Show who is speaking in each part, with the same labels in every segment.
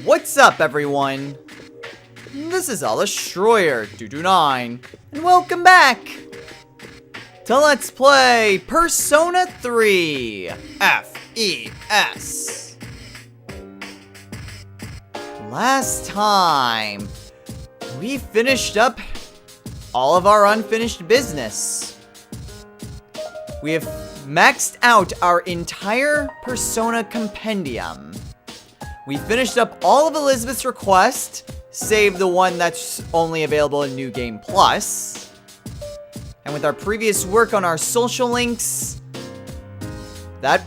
Speaker 1: What's up, everyone? This is Destroyer229, and welcome back to Let's Play Persona 3 FES. Last time, we finished up all of our unfinished business. We have maxed out our entire Persona compendium. We finished up all of Elizabeth's request, save the one that's only available in New Game Plus. And with our previous work on our social links, that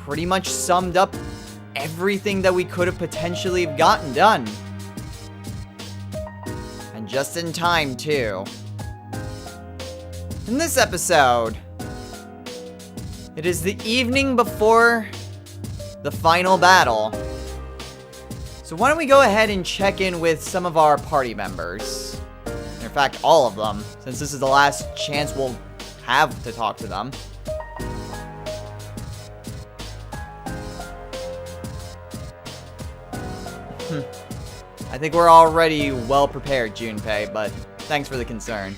Speaker 1: pretty much summed up everything that we could have potentially gotten done. And just in time, too. In this episode, it is the evening before the final battle. So why don't we go ahead and check in with some of our party members. In fact, all of them, since this is the last chance we'll have to talk to them. I think we're already well prepared, Junpei, but thanks for the concern.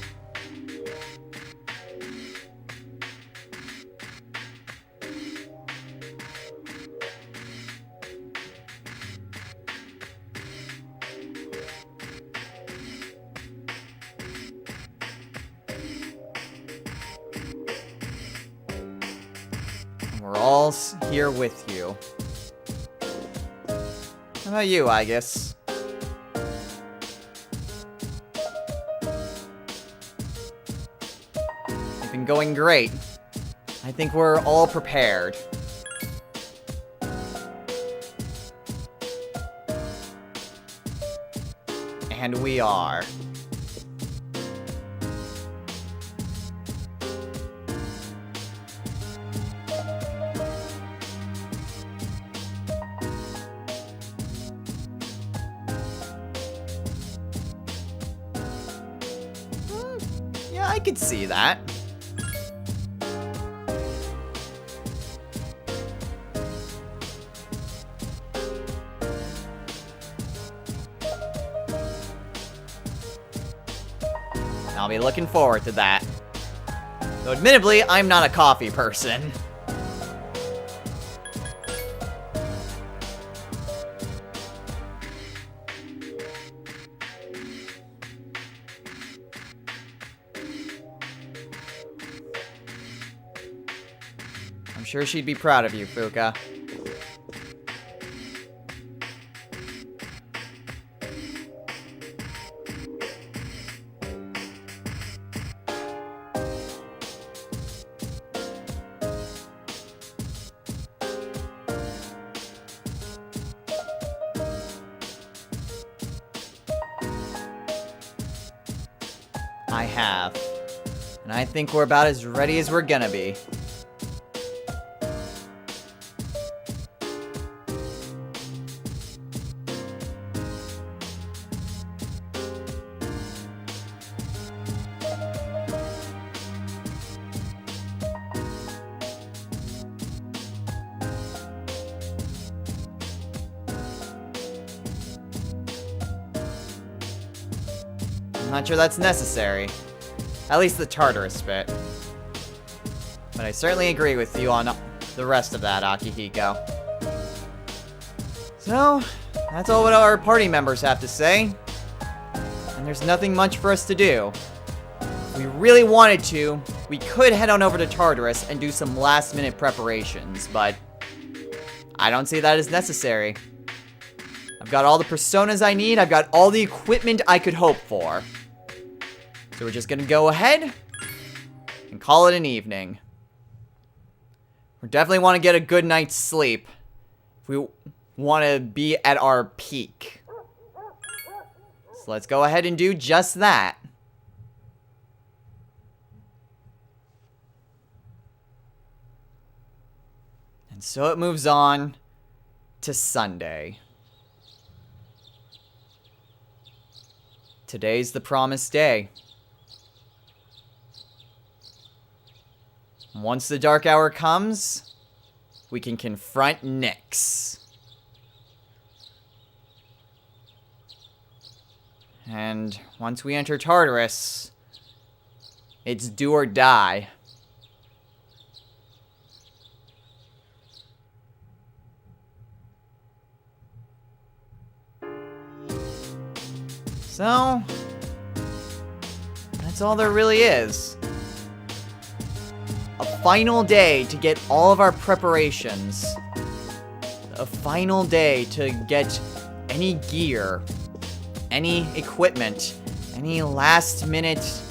Speaker 1: We're all here with you. How about you, I guess? It's been going great. I think we're all prepared. And we are. Yeah, I could see that. I'll be looking forward to that. Though admittedly, I'm not a coffee person. I'm sure she'd be proud of you, Fuka. I have. And I think we're about as ready as we're gonna be. Not sure that's necessary. At least the Tartarus bit. But I certainly agree with you on the rest of that, Akihiko. So, that's all what our party members have to say. And there's nothing much for us to do. If we really wanted to, we could head on over to Tartarus and do some last-minute preparations, but I don't see that as necessary. I've got all the personas I need, I've got all the equipment I could hope for. So we're just gonna go ahead and call it an evening. We definitely want to get a good night's sleep if we want to be at our peak. So let's go ahead and do just that. And so it moves on to Sunday. Today's the promised day. Once the dark hour comes, we can confront Nyx. And once we enter Tartarus, it's do or die. So, that's all there really is. A final day to get all of our preparations. A final day to get any gear, any equipment, any last minute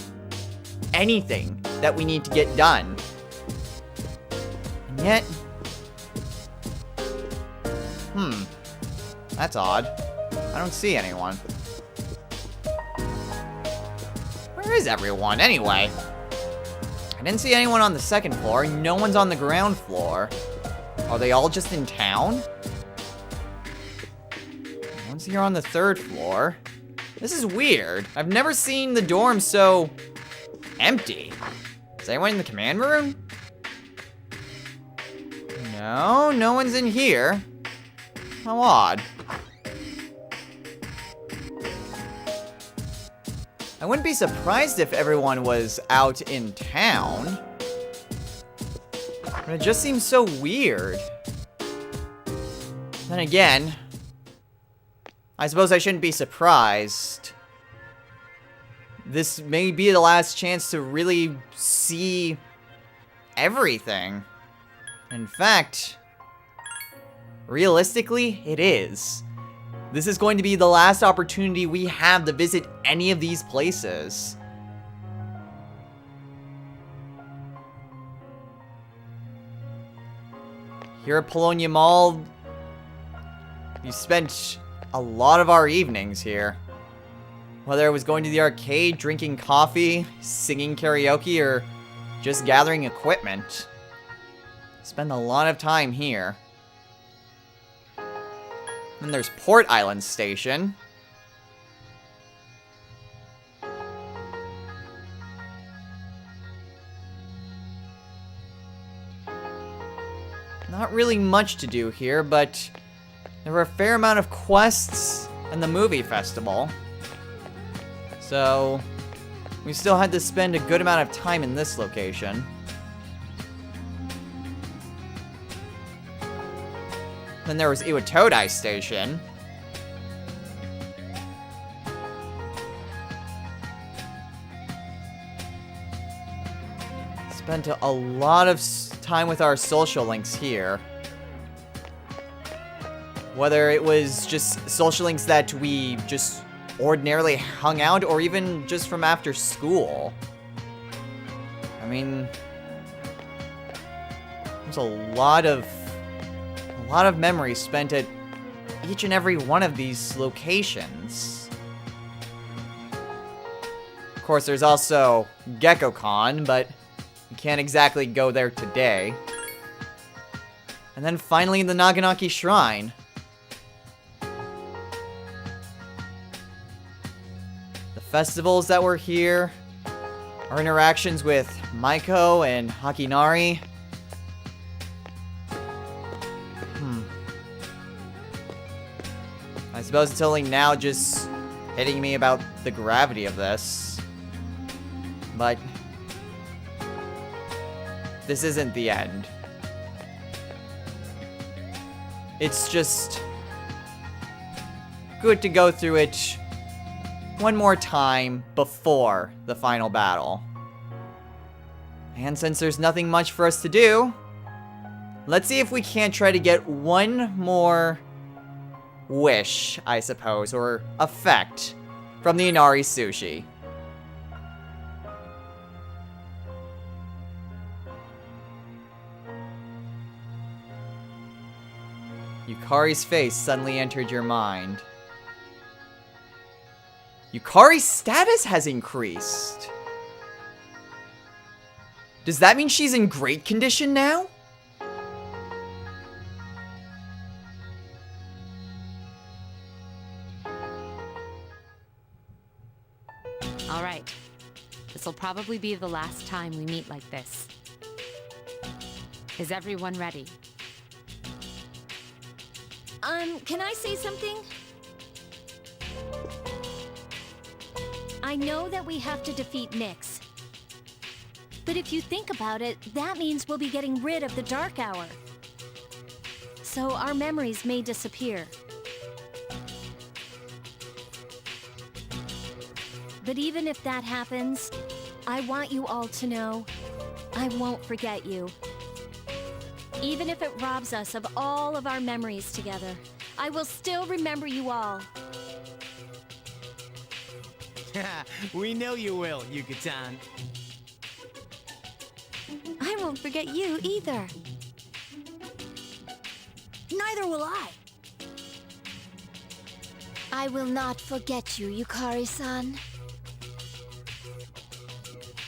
Speaker 1: anything that we need to get done. And yet, that's odd. I don't see anyone. Where is everyone, anyway? I didn't see anyone on the second floor. No one's on the ground floor. Are they all just in town? No one's here on the third floor. This is weird. I've never seen the dorm so empty. Is anyone in the command room? No, no one's in here. How odd. I wouldn't be surprised if everyone was out in town. But it just seems so weird. Then again, I suppose I shouldn't be surprised. This may be the last chance to really see everything. In fact, realistically, it is. This is going to be the last opportunity we have to visit any of these places. Here at Polonia Mall, we spent a lot of our evenings here. Whether it was going to the arcade, drinking coffee, singing karaoke, or just gathering equipment. Spend a lot of time here. Then there's Port Island Station. Not really much to do here, but there were a fair amount of quests and the movie festival. So, we still had to spend a good amount of time in this location. Then there was Iwatodai Station. Spent a lot of time with our social links here. Whether it was just social links that we just ordinarily hung out, or even just from after school. I mean, there's a lot of memories spent at each and every one of these locations. Of course, there's also GeckoCon, but we can't exactly go there today. And then finally, the Naganaki Shrine. The festivals that were here, our interactions with Maiko and Hakinari. I suppose it's only now just hitting me about the gravity of this. But this isn't the end. It's just good to go through it one more time before the final battle. And since there's nothing much for us to do, let's see if we can't try to get one more wish, I suppose, or effect from the Inari Sushi. Yukari's face suddenly entered your mind. Yukari's status has increased. Does that mean she's in great condition now?
Speaker 2: All right. This'll probably be the last time we meet like this. Is everyone ready?
Speaker 3: Can I say something? I know that we have to defeat Nyx. But if you think about it, that means we'll be getting rid of the Dark Hour. So our memories may disappear. But even if that happens, I want you all to know, I won't forget you. Even if it robs us of all of our memories together, I will still remember you all.
Speaker 4: We know you will, Yuka-tan.
Speaker 3: I won't forget you either. Neither will I. I will not forget you, Yukari-san.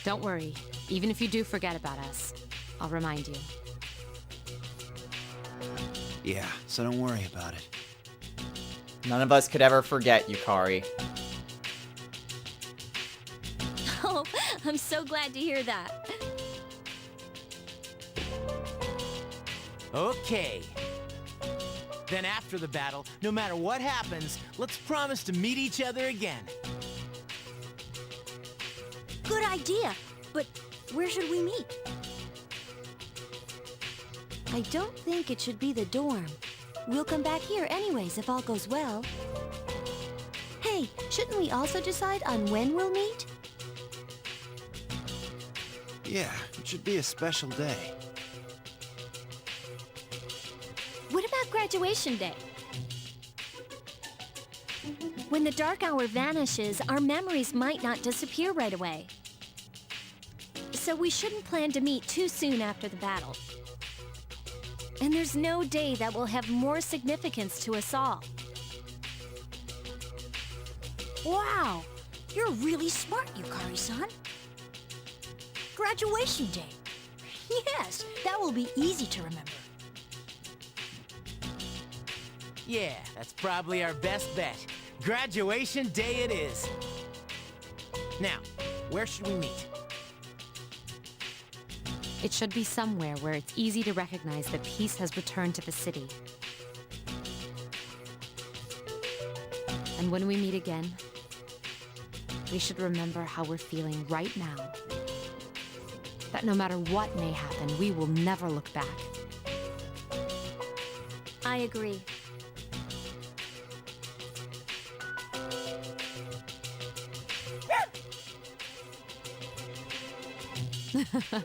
Speaker 2: Don't worry. Even if you do forget about us, I'll remind you.
Speaker 5: Yeah, so don't worry about it.
Speaker 1: None of us could ever forget Yukari.
Speaker 3: Oh, I'm so glad to hear that.
Speaker 4: Okay. Then after the battle, no matter what happens, let's promise to meet each other again.
Speaker 3: Good idea, but where should we meet? I don't think it should be the dorm. We'll come back here anyways if all goes well. Hey, shouldn't we also decide on when we'll meet?
Speaker 5: Yeah, it should be a special day.
Speaker 3: What about graduation day? When the Dark Hour vanishes, our memories might not disappear right away. So we shouldn't plan to meet too soon after the battle. And there's no day that will have more significance to us all. Wow! You're really smart, Yukari-san. Graduation day. Yes, that will be easy to remember.
Speaker 4: Yeah, that's probably our best bet. Graduation day it is. Now, where should we meet?
Speaker 2: It should be somewhere where it's easy to recognize that peace has returned to the city. And when we meet again, we should remember how we're feeling right now. That no matter what may happen, we will never look back.
Speaker 3: I agree.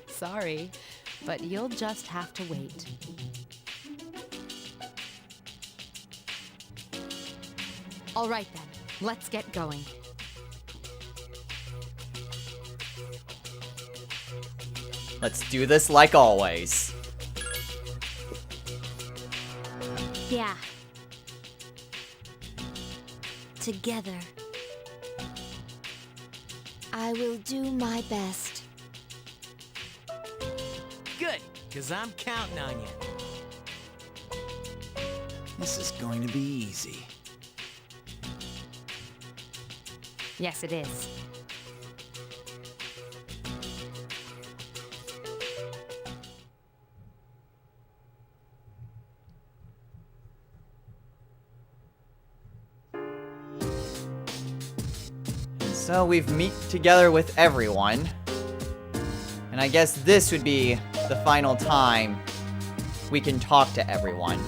Speaker 2: Sorry, but you'll just have to wait. All right then, let's get going.
Speaker 1: Let's do this like always.
Speaker 3: Yeah. Together. I will do my best.
Speaker 4: Good, because I'm counting on you.
Speaker 5: This is going to be easy.
Speaker 2: Yes, it is.
Speaker 1: So we've met together with everyone. And I guess this would be the final time we can talk to everyone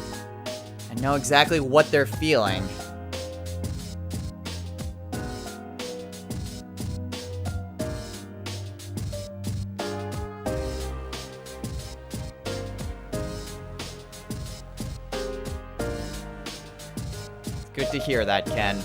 Speaker 1: and know exactly what they're feeling. It's good to hear that, Ken.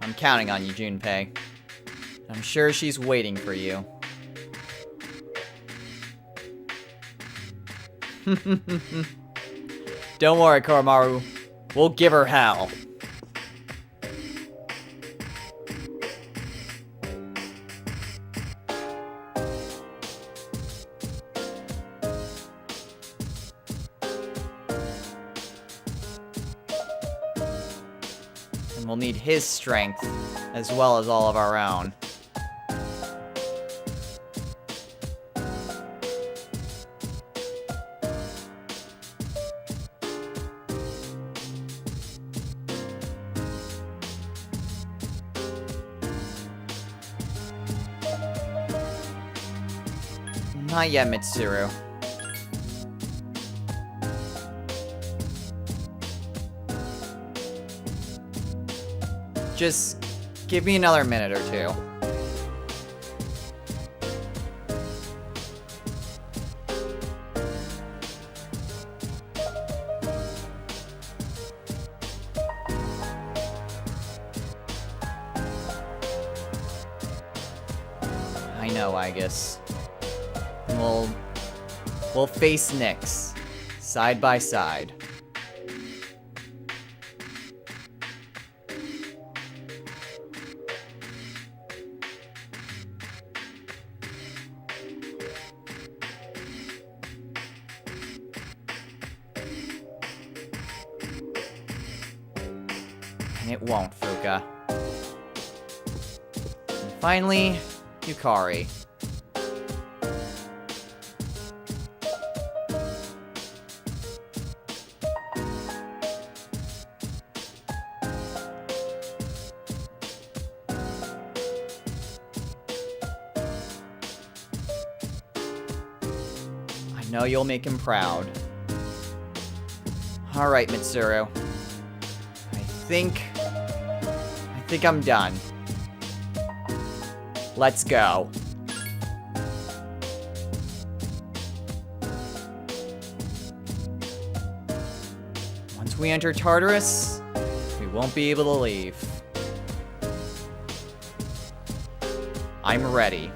Speaker 1: I'm counting on you, Junpei. I'm sure she's waiting for you. Don't worry, Koromaru. We'll give her hell. And we'll need his strength, as well as all of our own. Not yet, Mitsuru. Just give me another minute or two. I know, I guess. We'll face Nyx, side by side. And it won't, Fuka. And finally, Yukari. I know you'll make him proud. Alright, Mitsuru. I think I'm done. Let's go. Once we enter Tartarus, we won't be able to leave. I'm ready.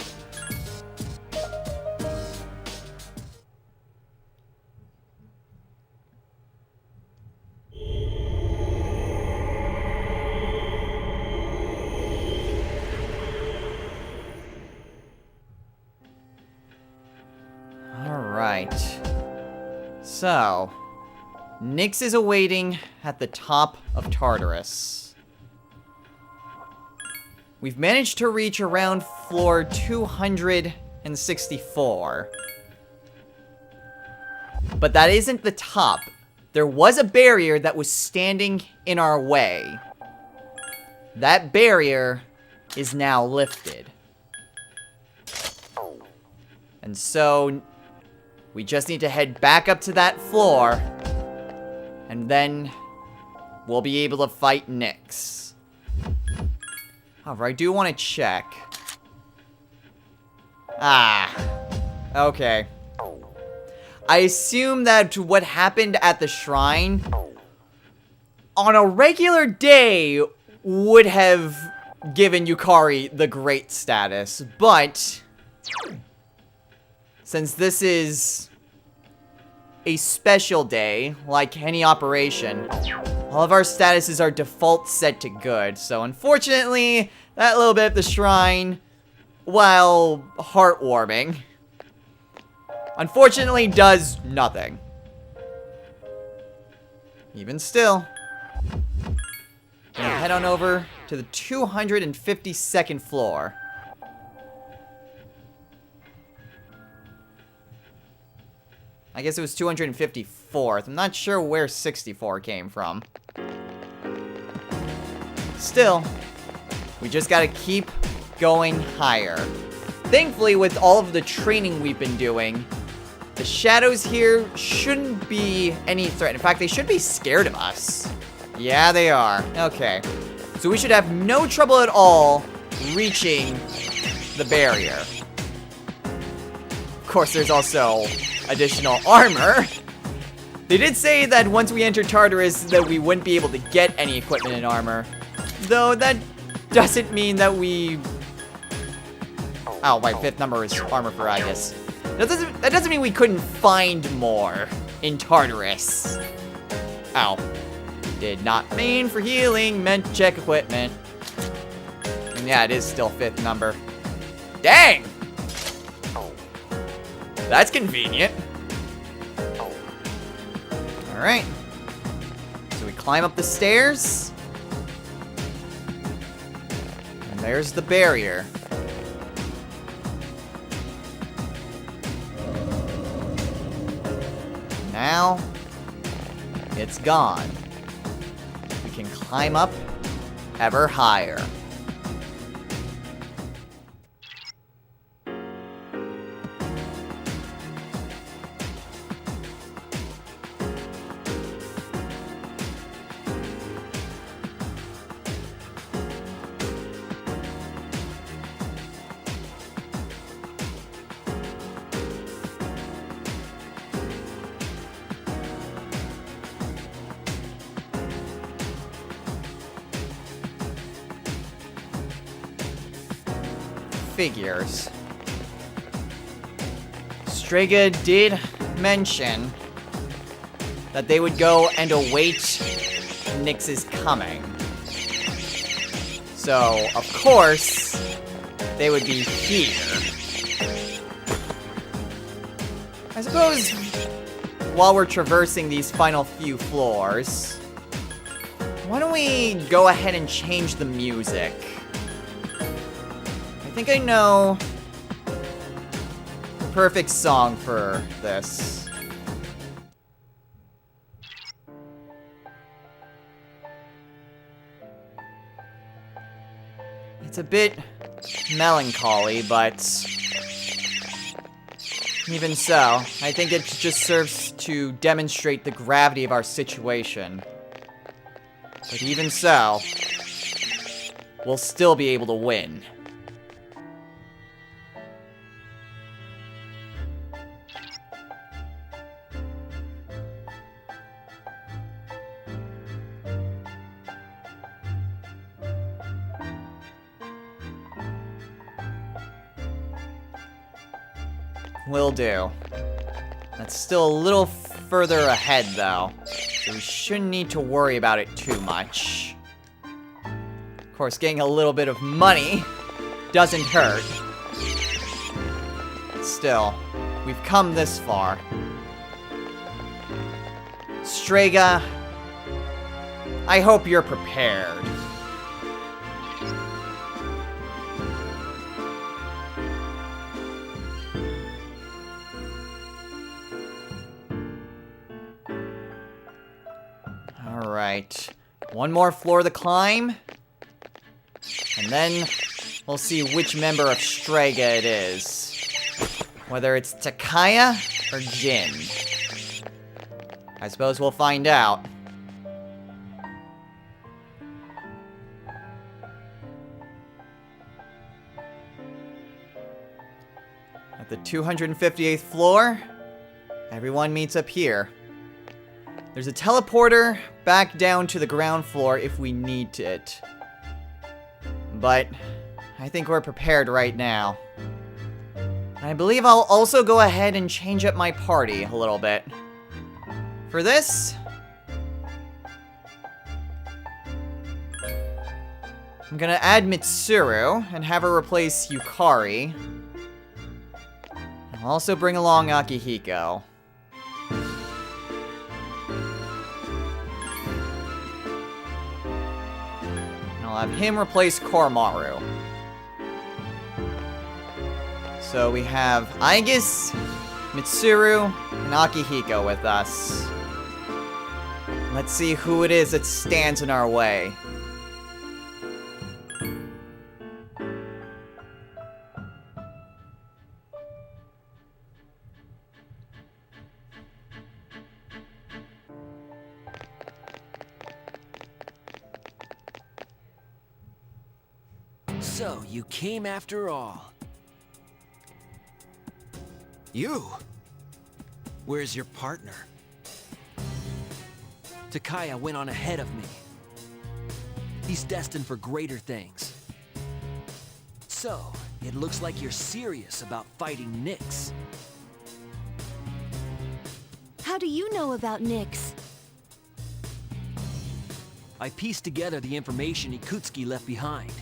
Speaker 1: Alright. So, Nyx is awaiting at the top of Tartarus. We've managed to reach around floor 264. But that isn't the top. There was a barrier that was standing in our way. That barrier is now lifted. And so, we just need to head back up to that floor, and then we'll be able to fight Nyx. However, I do want to check. Okay. I assume that what happened at the shrine on a regular day would have given Yukari the great status, but since this is a special day, like any operation, all of our statuses are default set to good. So unfortunately, that little bit at the shrine, while heartwarming, unfortunately does nothing. Even still, gonna head on over to the 252nd floor. I guess it was 254th. I'm not sure where 64 came from. Still, we just gotta keep going higher. Thankfully, with all of the training we've been doing, the shadows here shouldn't be any threat. In fact, they should be scared of us. Yeah, they are. Okay. So we should have no trouble at all reaching the barrier. Of course, there's also additional armor. They did say that once we enter Tartarus that we wouldn't be able to get any equipment and armor. Though that doesn't mean that we... Oh, my 5th number is armor for Aegis. That doesn't mean we couldn't find more in Tartarus. Ow. Did not mean for healing, meant to check equipment. And yeah, it is still 5th number. Dang! That's convenient. Alright. So we climb up the stairs. And there's the barrier. Now, it's gone. We can climb up ever higher. figures. Strega did mention that they would go and await Nyx's coming. So, of course, they would be here. I suppose, while we're traversing these final few floors, why don't we go ahead and change the music? I think I know the perfect song for this. It's a bit melancholy, but even so, I think it just serves to demonstrate the gravity of our situation. But even so, we'll still be able to win. Will do. That's still a little further ahead, though, so we shouldn't need to worry about it too much. Of course, getting a little bit of money doesn't hurt. Still, we've come this far. Strega, I hope you're prepared. Alright, one more floor to climb, and then we'll see which member of Strega it is. Whether it's Takaya or Jin. I suppose we'll find out. At the 258th floor, everyone meets up here. There's a teleporter back down to the ground floor if we need it. But I think we're prepared right now. I believe I'll also go ahead and change up my party a little bit. For this, I'm gonna add Mitsuru and have her replace Yukari. I'll also bring along Akihiko. I'll have him replace Koromaru. So we have Aigis, Mitsuru, and Akihiko with us. Let's see who it is that stands in our way.
Speaker 6: So, you came after all.
Speaker 5: You?
Speaker 6: Where's your partner? Takaya went on ahead of me. He's destined for greater things. So, it looks like you're serious about fighting Nyx.
Speaker 3: How do you know about Nyx?
Speaker 6: I pieced together the information Ikutsuki left behind.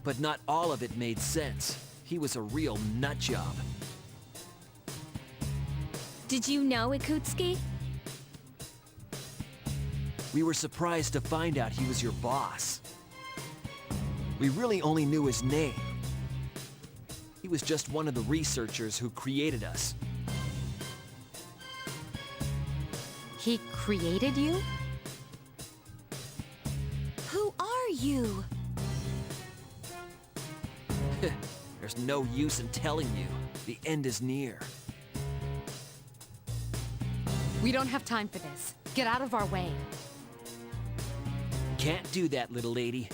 Speaker 6: But not all of it made sense. He was a real nutjob.
Speaker 3: Did you know Ikutsuki?
Speaker 6: We were surprised to find out he was your boss. We really only knew his name. He was just one of the researchers who created us.
Speaker 2: He created you?
Speaker 3: Who are you?
Speaker 6: There's no use in telling you. The end is near.
Speaker 2: We don't have time for this. Get out of our way.
Speaker 6: Can't do that, little lady.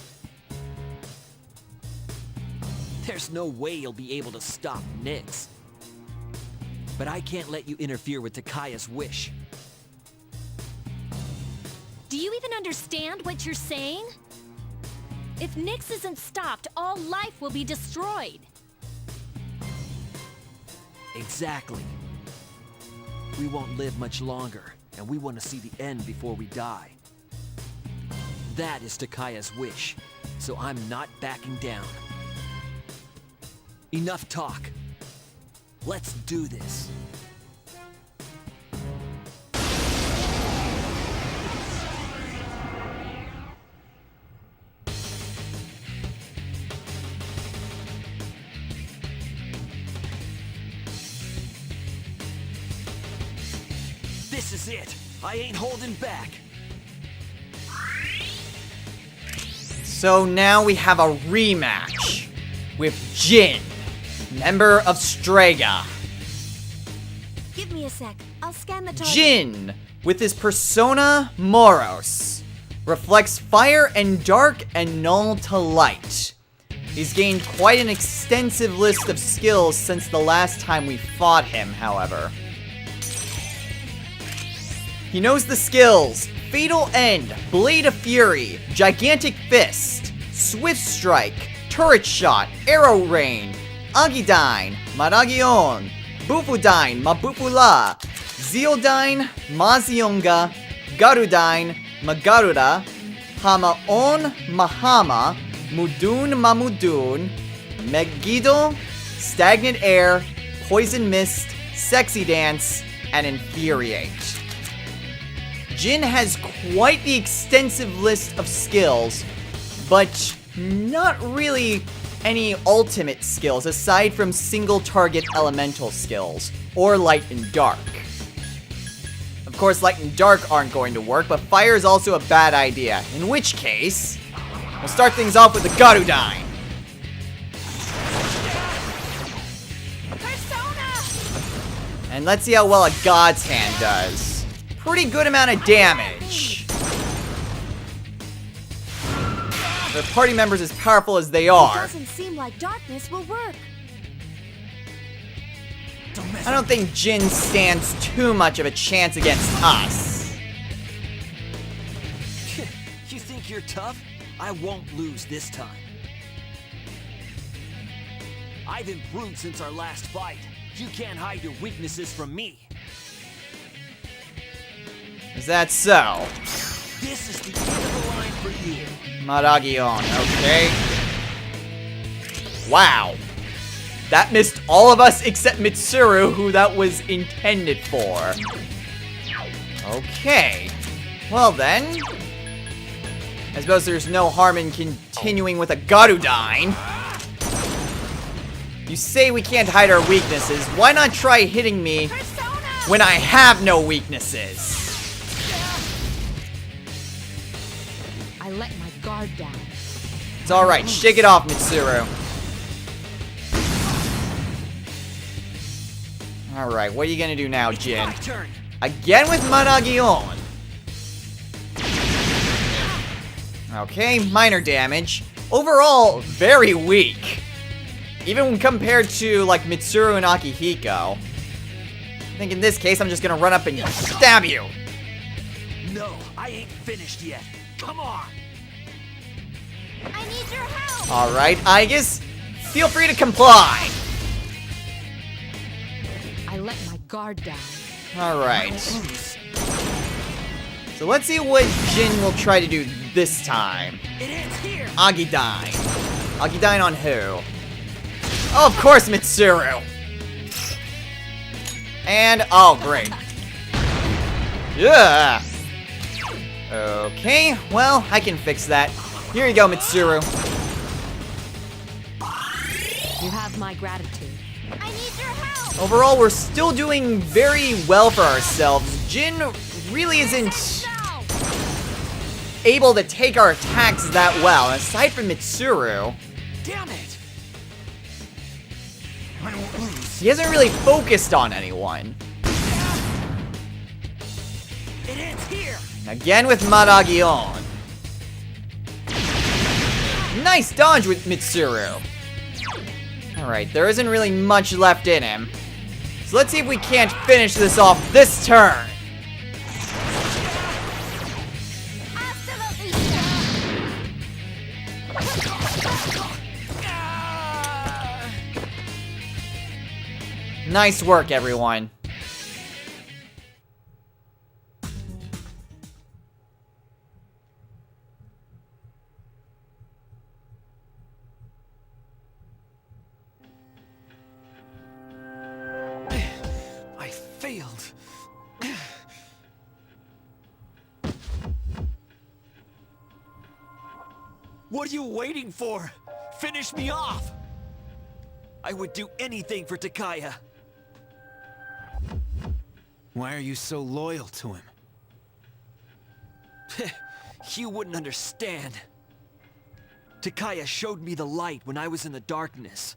Speaker 6: There's no way you'll be able to stop Nyx. But I can't let you interfere with Takaya's wish.
Speaker 3: Do you even understand what you're saying? If Nyx isn't stopped, all life will be destroyed.
Speaker 6: Exactly. We won't live much longer, and we want to see the end before we die. That is Takaya's wish, so I'm not backing down. Enough talk. Let's do this. This is it. I ain't holding back.
Speaker 1: So now we have a rematch with Jin, member of Strega.
Speaker 3: Give me a sec. I'll scan the target.
Speaker 1: Jin, with his persona Moros, reflects fire and dark and null to light. He's gained quite an extensive list of skills since the last time we fought him, however. He knows the skills: Fatal End, Blade of Fury, Gigantic Fist, Swift Strike, Turret Shot, Arrow Rain, Agidyne, Maragion, Bufudine, Mabufula, Zeodyne, Mazionga, Garudyne, Magaruda, Hamaon, Mahama, Mudun Mamudun, Megiddo, Stagnant Air, Poison Mist, Sexy Dance, and Infuriate. Jin has quite the extensive list of skills, but not really any ultimate skills aside from single target elemental skills, or light and dark. Of course, light and dark aren't going to work, but fire is also a bad idea, in which case, we'll start things off with the Garudyne. And let's see how well a God's Hand does. Pretty good amount of damage. Their party members as powerful as they
Speaker 3: It
Speaker 1: are,
Speaker 3: doesn't seem like darkness will work.
Speaker 1: I don't think Jin stands too much of a chance against us.
Speaker 6: You think you're tough? I won't lose this time. I've improved since our last fight. You can't hide your weaknesses from me.
Speaker 1: Is that so?
Speaker 6: This is the end of the line for you.
Speaker 1: Maragion, okay. Wow. That missed all of us except Mitsuru, who that was intended for. Okay. Well then. I suppose there's no harm in continuing with a Garudyne. You say we can't hide our weaknesses. Why not try hitting me when I have no weaknesses?
Speaker 2: I let my guard down.
Speaker 1: It's alright, shake it off, Mitsuru. Alright, what are you gonna do now, Jin?
Speaker 6: My turn.
Speaker 1: Again with Maragion. Okay, minor damage. Overall, very weak. Even when compared to, like, Mitsuru and Akihiko. I think in this case, I'm just gonna run up and stab you.
Speaker 6: No, I ain't finished yet. Come on.
Speaker 3: I need your help.
Speaker 1: Alright, Aegis, feel free to comply.
Speaker 2: I let my guard down.
Speaker 1: Alright. So let's see what Jin will try to do this time.
Speaker 6: It ends here.
Speaker 1: Agidyne. Agidyne on who? Oh, of course, Mitsuru. And, oh, great. Yeah. Okay, well, I can fix that. Here you go, Mitsuru.
Speaker 2: You have my gratitude.
Speaker 3: I need your help.
Speaker 1: Overall, we're still doing very well for ourselves. Jin really isn't
Speaker 3: No.
Speaker 1: able to take our attacks that well. Aside from Mitsuru,
Speaker 6: Damn it. I won't lose.
Speaker 1: he hasn't really focused on anyone.
Speaker 6: It ends here.
Speaker 1: Again with Maragion. Nice dodge with Mitsuru. Alright, there isn't really much left in him. So let's see if we can't finish this off this turn.
Speaker 3: Absolutely.
Speaker 1: Nice work, everyone.
Speaker 6: I failed. What are you waiting for? Finish me off! I would do anything for Takaya.
Speaker 5: Why are you so loyal to him?
Speaker 6: You wouldn't understand. Takaya showed me the light when I was in the darkness.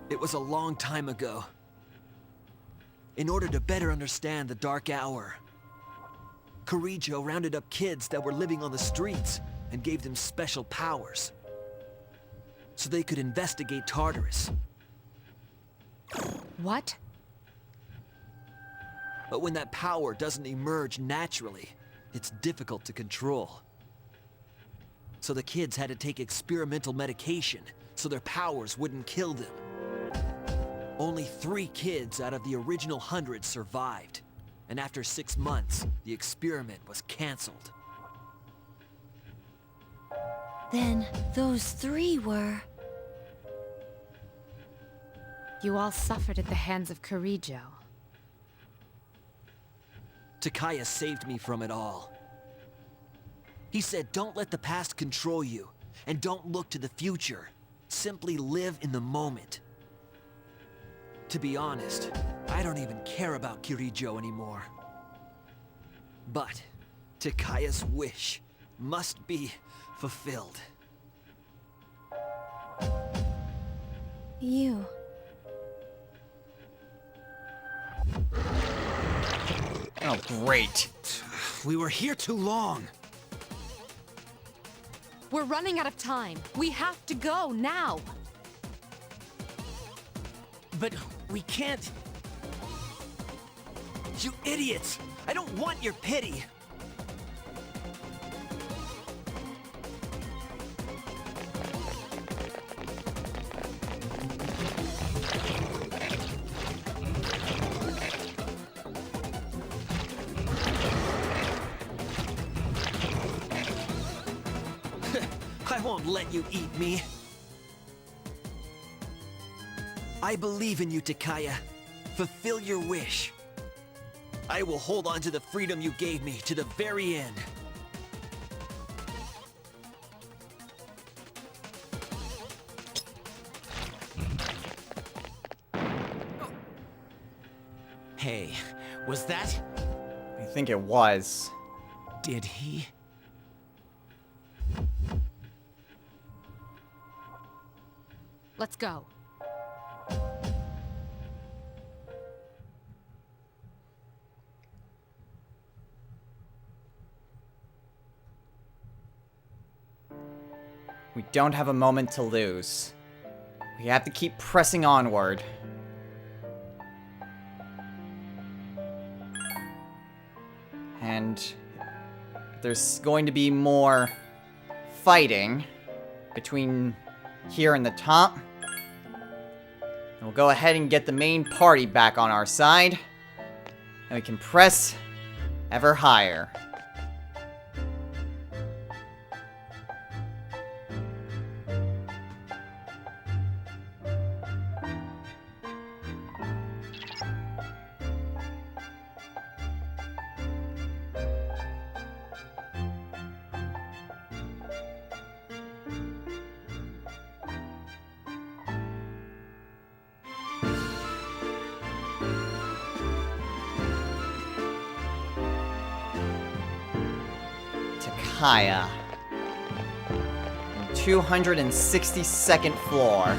Speaker 6: It was a long time ago. In order to better understand the Dark Hour, Kirijo rounded up kids that were living on the streets and gave them special powers, so they could investigate Tartarus.
Speaker 2: What?
Speaker 6: But when that power doesn't emerge naturally, it's difficult to control. So the kids had to take experimental medication so their powers wouldn't kill them. Only 3 kids out of the original 100 survived, and after 6 months, the experiment was canceled.
Speaker 3: Then those 3 were...
Speaker 2: You all suffered at the hands of Kirijo.
Speaker 6: Takaya saved me from it all. He said, don't let the past control you, and don't look to the future. Simply live in the moment. To be honest, I don't even care about Kirijo anymore. But Takaya's wish must be fulfilled.
Speaker 3: You.
Speaker 1: Oh, great.
Speaker 5: We were here too long.
Speaker 2: We're running out of time. We have to go now.
Speaker 4: But we can't...
Speaker 6: You idiots! I don't want your pity! I won't let you eat me. I believe in you, Takaya. Fulfill your wish. I will hold on to the freedom you gave me to the very end.
Speaker 4: Hey, was that...
Speaker 1: I think it was.
Speaker 4: Did he?
Speaker 2: Let's go.
Speaker 1: We don't have a moment to lose. We have to keep pressing onward. And there's going to be more fighting between here and the top. We'll go ahead and get the main party back on our side. And we can press ever higher. Takaya. 262nd floor.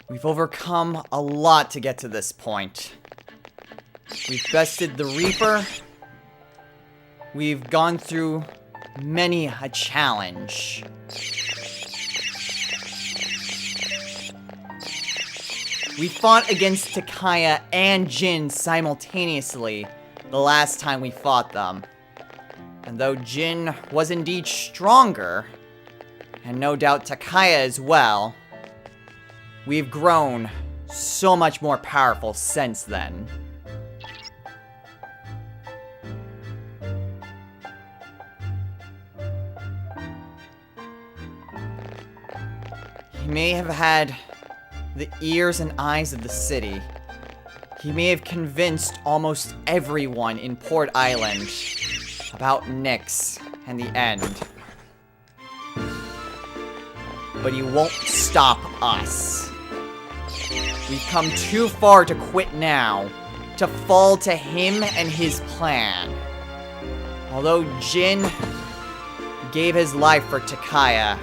Speaker 1: We've overcome a lot to get to this point. We've bested the Reaper. we've gone through many a challenge. We fought against Takaya and Jin simultaneously the last time we fought them. And though Jin was indeed stronger, and no doubt Takaya as well, we've grown so much more powerful since then. He may have had the ears and eyes of the city. He may have convinced almost everyone in Port Island about Nyx and the end. But he won't stop us. We've come too far to quit now, to fall to him and his plan. Although Jin gave his life for Takaya,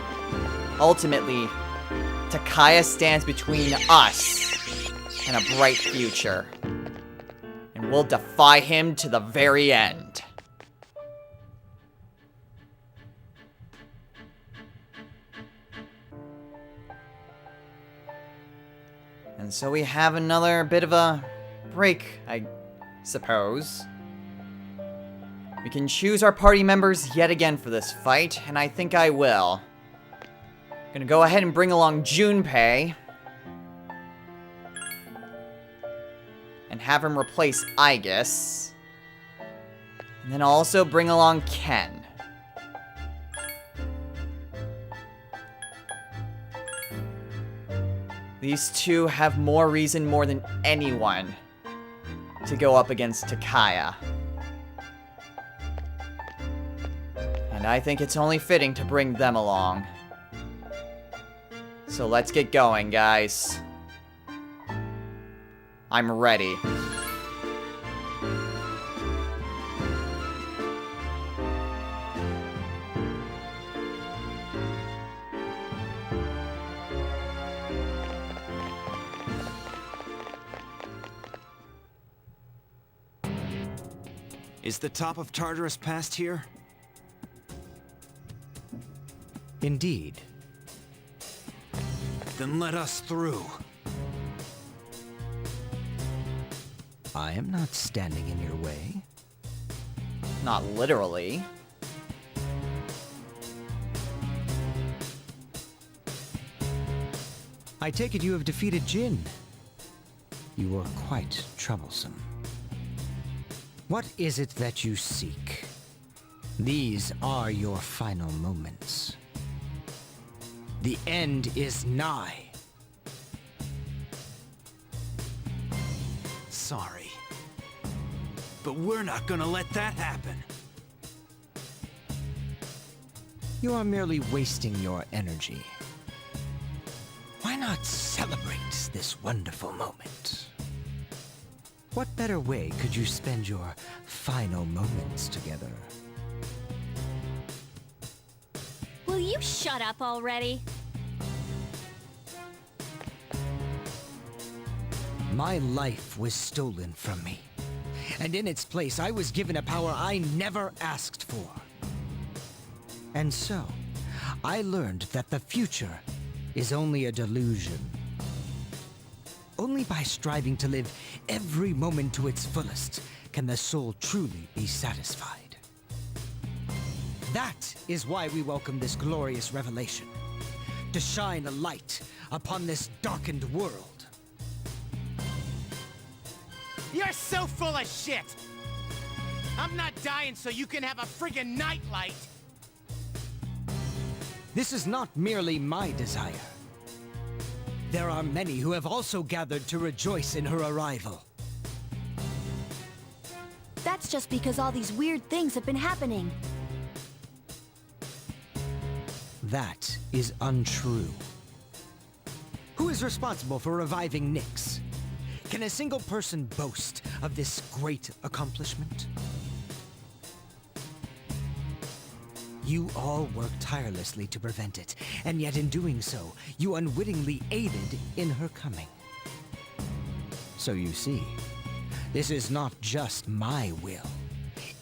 Speaker 1: ultimately, Takaya stands between us and a bright future. And we'll defy him to the very end. And so we have another bit of a break, I suppose. We can choose our party members yet again for this fight, and I think I will. Gonna go ahead and bring along Junpei. And have him replace Aegis. And then I'll also bring along Ken. These two have more reason more than anyone to go up against Takaya. And I think it's only fitting to bring them along. So let's get going, guys. I'm ready.
Speaker 5: Is the top of Tartarus past here?
Speaker 7: Indeed.
Speaker 5: Then let us through.
Speaker 7: I am not standing in your way.
Speaker 1: Not literally.
Speaker 7: I take it you have defeated Jin. You were quite troublesome. What is it that you seek? These are your final moments. The end is nigh.
Speaker 5: Sorry. But we're not gonna let that happen.
Speaker 7: You are merely wasting your energy. Why not celebrate this wonderful moment? What better way could you spend your final moments together?
Speaker 3: Will you shut up already?
Speaker 7: My life was stolen from me, and in its place I was given a power I never asked for. And so, I learned that the future is only a delusion. Only by striving to live every moment to its fullest can the soul truly be satisfied. That is why we welcome this glorious revelation, to shine a light upon this darkened world.
Speaker 4: You're so full of shit! I'm not dying so you can have a friggin' nightlight!
Speaker 7: This is not merely my desire. There are many who have also gathered to rejoice in her arrival.
Speaker 3: That's just because all these weird things have been happening.
Speaker 7: That is untrue. Who is responsible for reviving Nyx? Can a single person boast of this great accomplishment? You all worked tirelessly to prevent it, and yet in doing so, you unwittingly aided in her coming. So you see, this is not just my will.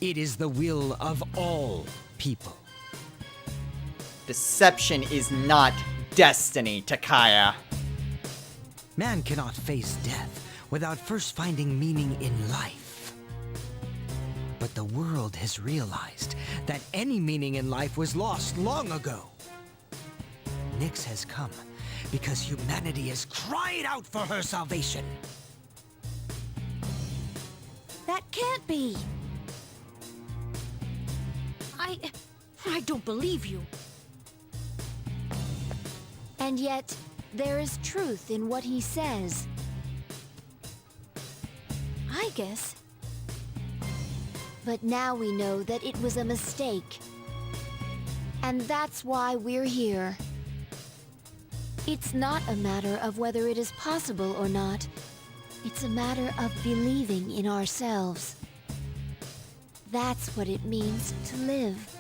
Speaker 7: It is the will of all people.
Speaker 1: Deception is not destiny, Takaya.
Speaker 7: Man cannot face death without first finding meaning in life. But the world has realized that any meaning in life was lost long ago. Nyx has come because humanity has cried out for her salvation.
Speaker 3: That can't be. I don't believe you. And yet, there is truth in what he says. I guess. But now we know that it was a mistake. And that's why we're here. It's not a matter of whether it is possible or not. It's a matter of believing in ourselves. That's what it means to live.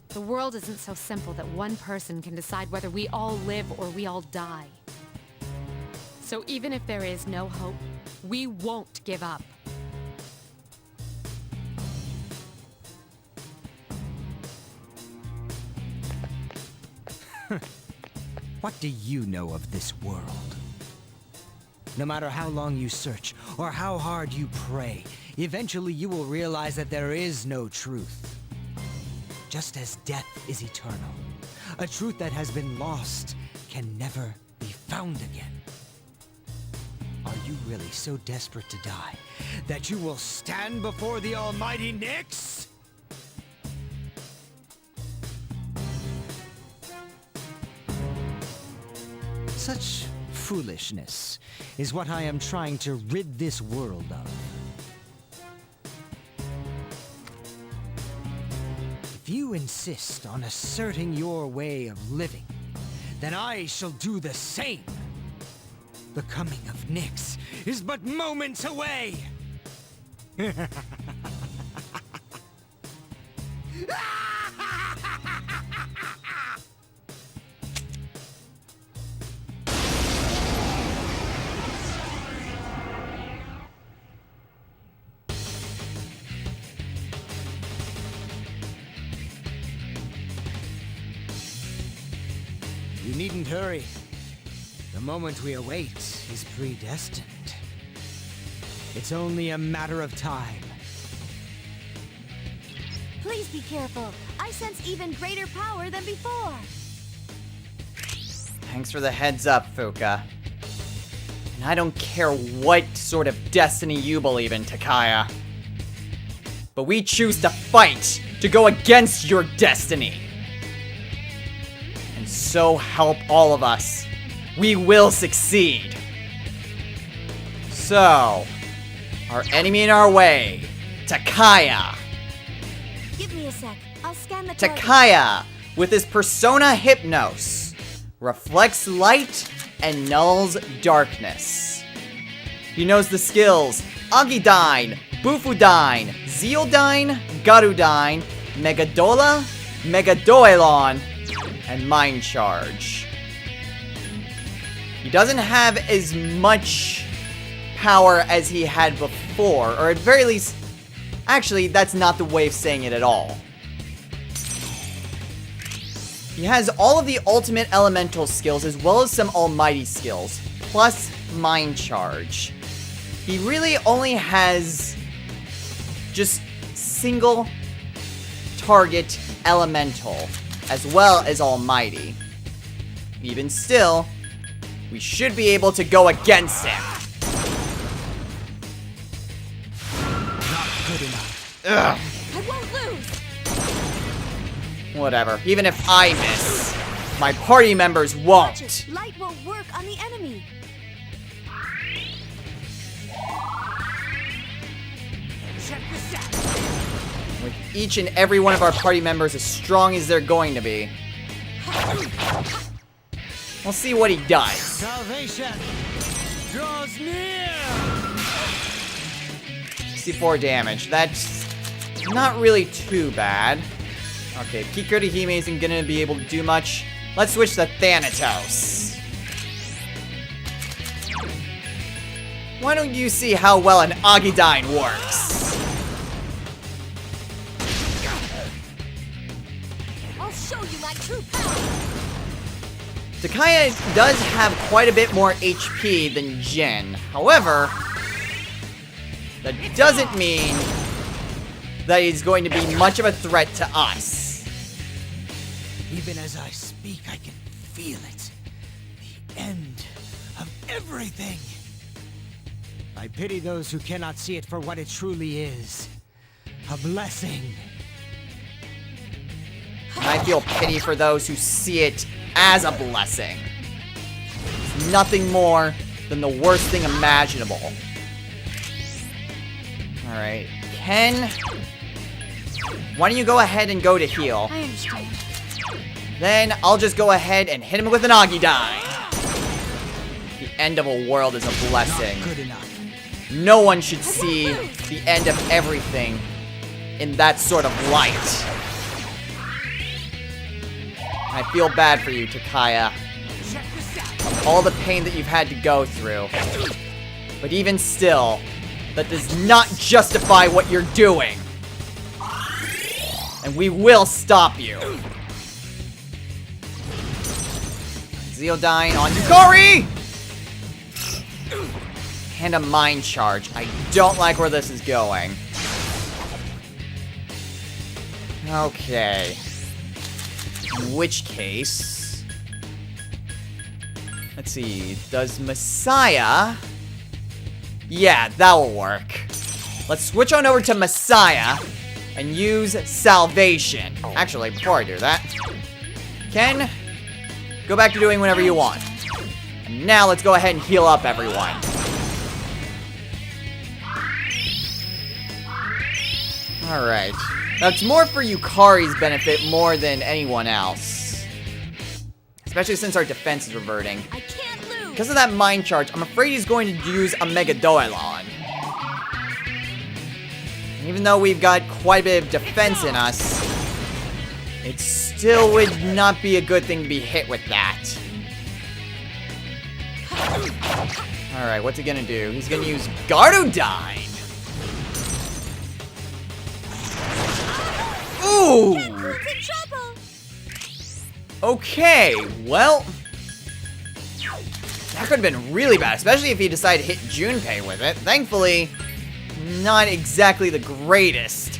Speaker 2: The world isn't so simple that one person can decide whether we all live or we all die. So even if there is no hope, we won't give up.
Speaker 7: What do you know of this world? No matter how long you search or how hard you pray, eventually you will realize that there is no truth. Just as death is eternal, a truth that has been lost can never be found again. Are you really so desperate to die that you will stand before the almighty Nyx? Such foolishness is what I am trying to rid this world of. If you insist on asserting your way of living, then I shall do the same. The coming of Nyx is but moments away! You needn't hurry. The moment we await is predestined. It's only a matter of time.
Speaker 3: Please be careful. I sense even greater power than before.
Speaker 1: Thanks for the heads up, Fuka. And I don't care what sort of destiny you believe in, Takaya. But we choose to fight to go against your destiny. And so help all of us, we will succeed. So, our enemy in our way, Takaya.
Speaker 3: Give me a sec. I'll scan the target.
Speaker 1: Takaya, with his persona Hypnos, reflects light and nulls darkness. He knows the skills Agidyne, Bufudyne, Zealdyne, Garudyne, Megadola, Megadoelon, and Mind Charge. He doesn't have as much power as he had before, or at very least, actually, that's not the way of saying it at all. He has all of the ultimate elemental skills as well as some almighty skills, plus Mind Charge. He really only has just single target elemental as well as almighty. Even still, we should be able to go against him.
Speaker 7: Not good enough.
Speaker 1: Ugh.
Speaker 3: I won't lose.
Speaker 1: Whatever. Even if I miss, my party members
Speaker 3: Watch
Speaker 1: won't.
Speaker 3: it. Light won't work on the enemy.
Speaker 4: Check this out.
Speaker 1: With each and every one of our party members as strong as they're going to be. We'll see what he does.
Speaker 7: Salvation draws near!
Speaker 1: 64 damage. That's not really too bad. Okay, Kikuri Hime isn't gonna be able to do much. Let's switch to Thanatos. Why don't you see how well an Agidyne works?
Speaker 3: I'll show you my true power.
Speaker 1: Takaya does have quite a bit more HP than Jin. However, that doesn't mean that he's going to be much of a threat to us.
Speaker 5: Even as I speak, I can feel it. The end of everything.
Speaker 7: I pity those who cannot see it for what it truly is. A blessing.
Speaker 1: And I feel pity for those who see it as a blessing. It's nothing more than the worst thing imaginable. Alright, Ken, why don't you go ahead and go to heal?
Speaker 2: I understand.
Speaker 1: Then I'll just go ahead and hit him with an Agidyne. The end of a world is a blessing.
Speaker 7: Good enough.
Speaker 1: No one should see the end of everything in that sort of light. I feel bad for you, Takaya. Of all the pain that you've had to go through. But even still, that does not justify what you're doing. And we will stop you. Zeodyne on Yukari! And a Mind Charge. I don't like where this is going. Okay. In which case... Let's see. Does Messiah... Yeah, that will work. Let's switch on over to Messiah and use Salvation. Actually, before I do that... Ken, go back to doing whatever you want. And now let's go ahead and heal up everyone. Alright. Now, it's more for Yukari's benefit more than anyone else. Especially since our defense is reverting.
Speaker 3: I can't lose.
Speaker 1: Because of that Mind Charge, I'm afraid he's going to use a Mega Doilon. And even though we've got quite a bit of defense in us, it still would not be a good thing to be hit with that. Alright, what's he gonna do? He's gonna use Gardodyne! Ooh!
Speaker 3: Ken's in trouble.
Speaker 1: Okay, well... That could have been really bad, especially if he decided to hit Junpei with it. Thankfully, not exactly the greatest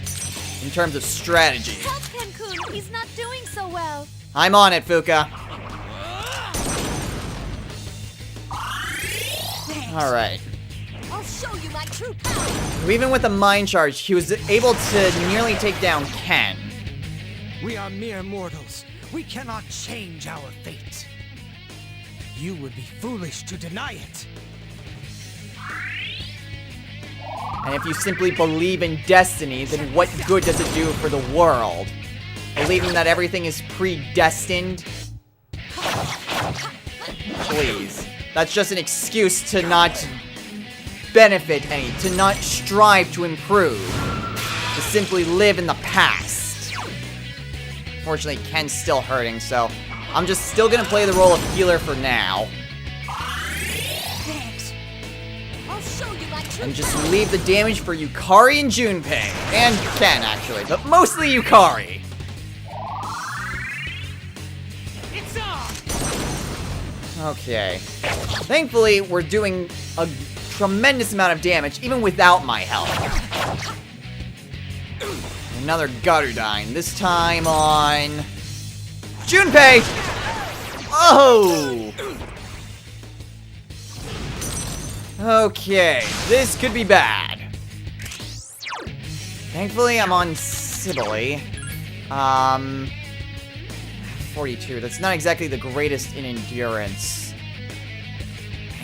Speaker 1: in terms of strategy.
Speaker 3: Help Ken-kun. He's not doing so well.
Speaker 1: I'm on it, Fuka. Alright.
Speaker 3: I'll show you my true power.
Speaker 1: Even with the Mind Charge, he was able to nearly take down Ken.
Speaker 7: We are mere mortals. We cannot change our fate. You would be foolish to deny it.
Speaker 1: And if you simply believe in destiny, then what good does it do for the world? Believing that everything is predestined? Please. That's just an excuse to not benefit any, to not strive to improve. To simply live in the past. Unfortunately, Ken's still hurting, so I'm just still gonna play the role of healer for now.
Speaker 3: Thanks. I'll show you my true
Speaker 1: And just
Speaker 3: power.
Speaker 1: leave the damage for Yukari and Junpei. And Ken, actually, but mostly Yukari.
Speaker 4: It's on!
Speaker 1: Okay. Thankfully, we're doing a tremendous amount of damage, even without my help. Another Gardodyne, this time on... Junpei! Oh! Okay, this could be bad. Thankfully, I'm on Sibylle. 42, that's not exactly the greatest in endurance.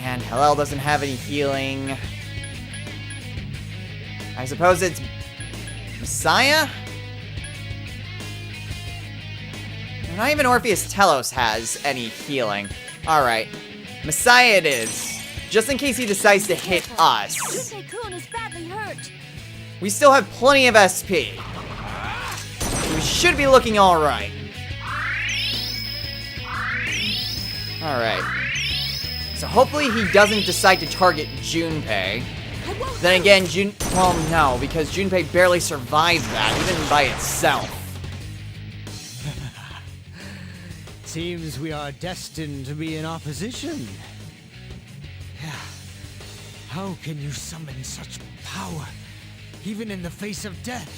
Speaker 1: And Hillel doesn't have any healing. I suppose it's... Messiah? Not even Orpheus Telos has any healing. Alright. Messiah it is. Just in case he decides to hit us.
Speaker 3: Junpei-kun is badly hurt.
Speaker 1: We still have plenty of SP. We should be looking alright. Alright. So hopefully he doesn't decide to target Junpei. Then again, well, no, because Junpei barely survived that, even by itself.
Speaker 7: Seems we are destined to be in opposition. Yeah. How can you summon such power, even in the face of death?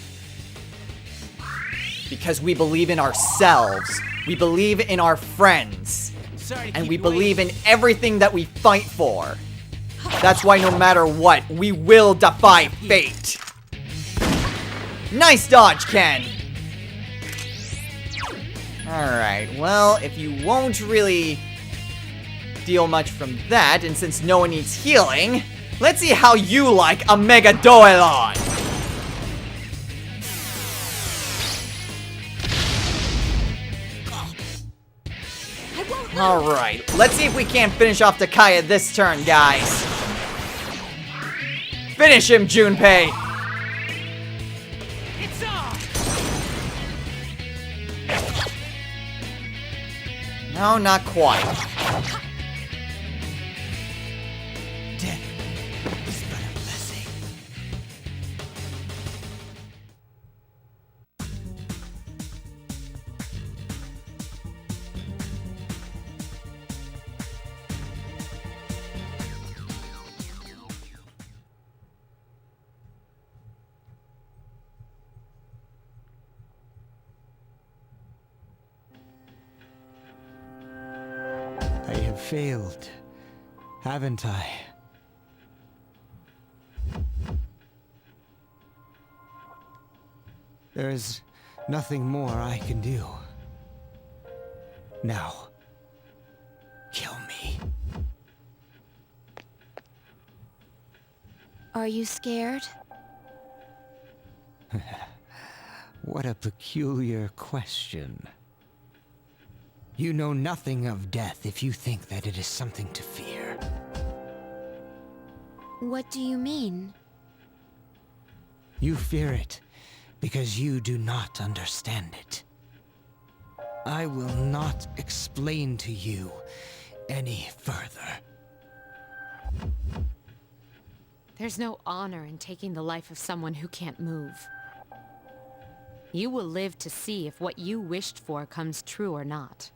Speaker 1: Because we believe in ourselves. We believe in our friends.
Speaker 4: Sorry to
Speaker 1: And
Speaker 4: keep
Speaker 1: we
Speaker 4: you
Speaker 1: believe
Speaker 4: waiting.
Speaker 1: in everything that we fight for. That's why no matter what, we will defy fate. Nice dodge, Ken! Alright, well, if you won't really deal much from that, and since no one needs healing, let's see how you like a Mega Doelon! Alright, let's see if we can't finish off Takaya this turn, guys. Finish him, Junpei!
Speaker 4: It's on!
Speaker 1: No, not quite.
Speaker 5: Death is but a blessing.
Speaker 7: I have failed, haven't I? There is nothing more I can do. Now, kill me.
Speaker 2: Are you scared?
Speaker 7: What a peculiar question. You know nothing of death if you think that it is something to fear.
Speaker 2: What do you mean?
Speaker 7: You fear it because you do not understand it. I will not explain to you any further.
Speaker 2: There's no honor in taking the life of someone who can't move. You will live to see if what you wished for comes true or not.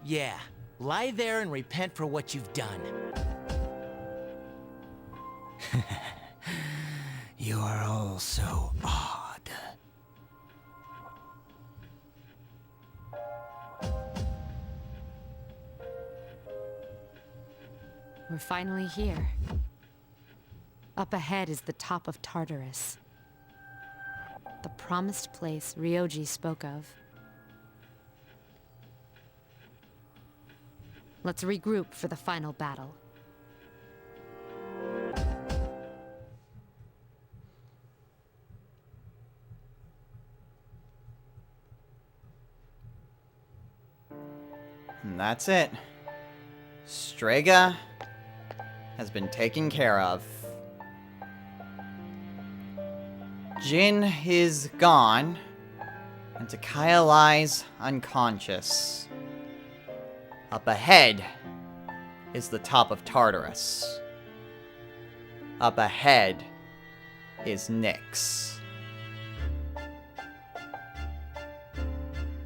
Speaker 4: Yeah, lie there and repent for what you've done.
Speaker 7: You are all so odd.
Speaker 2: We're finally here. Up ahead is the top of Tartarus. The promised place Ryoji spoke of. Let's regroup for the final battle.
Speaker 1: And that's it. Strega has been taken care of. Jin is gone, and Takaya lies unconscious. Up ahead is the top of Tartarus. Up ahead is Nyx.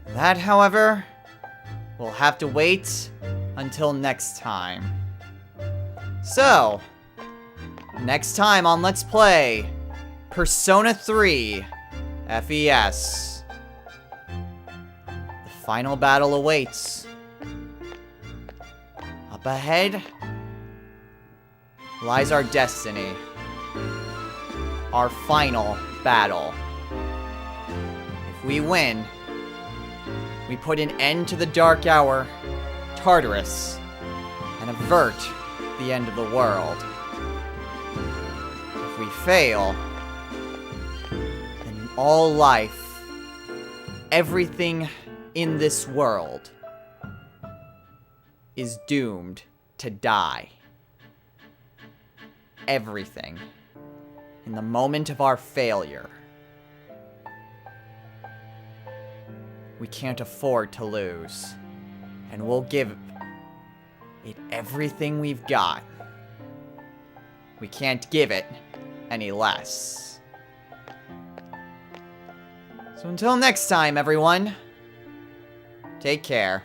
Speaker 1: That, however, will have to wait until next time. So, next time on Let's Play Persona 3 FES. The final battle awaits. Up ahead lies our destiny. Our final battle. If we win, we put an end to the Dark Hour, Tartarus, and avert the end of the world. If we fail, then all life, everything in this world, is doomed to die. Everything. In the moment of our failure. We can't afford to lose. And we'll give it everything we've got. We can't give it any less. So until next time, everyone, take care.